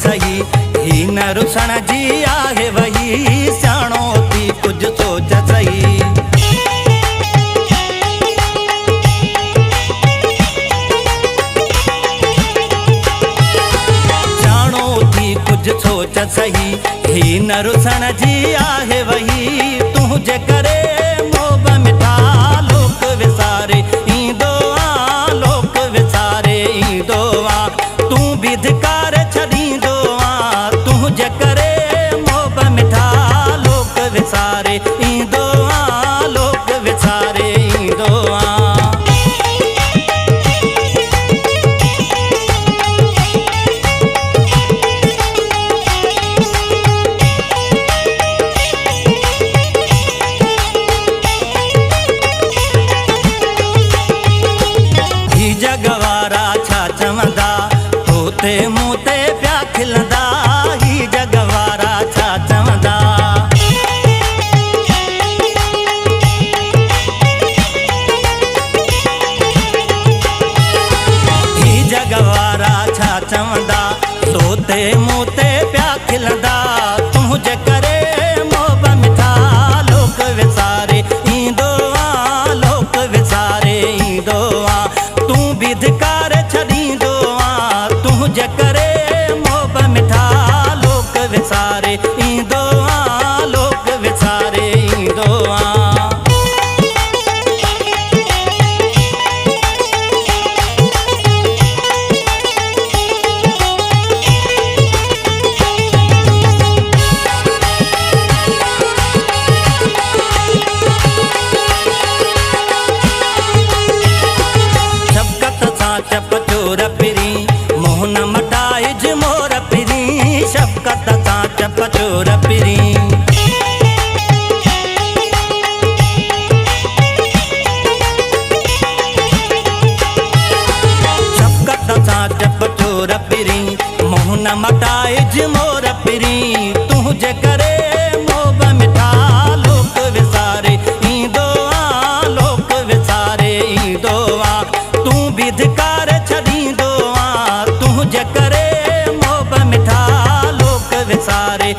सही ही न रुसण जी आहे वही सियाणो थी कुछ सोच सही। सियाणो थी कुछ सोच सही ही न रुसण जी आहे वही तुझे करे मोब मिठा लोक विसारे ईंदो आ लोक विसारे ईंदो आ तू भी धिकार छॾींदो आ तुझे करे मोब मिठा लोक विसारे ईंदो आ लोक विसारे ईंदो आ। जगवारा छा चवंदा तोते मूं ते पिया खिलंदा ही जगवारा छा चवंदा। ही जगवारा छा चवंदा तोते मूं ते पिया खिलंदा तुझे करे मोब मिठा लोक विसारे ईंदो आ लोक विसारे ईंदो आ तू भी धिकार छॾींदो आ तुझे करे मोब मिठा लोक विसारे ईंदो आ लोक विसारे ईंदो आ। चपचोर पिरी मोहन मटाइज मोर पिरी शफकत सां चपचोर पिरी। शफकत सां चपचोर पिरी मोहन मटाइज मोर पिरी तुझे करे मोब मिठा लोक विसारे ईंदो आ लोक विसारे ईंदो आ तू भी धिकार छॾींदो आ तुझे करे मोब मिठा लोक विसारे।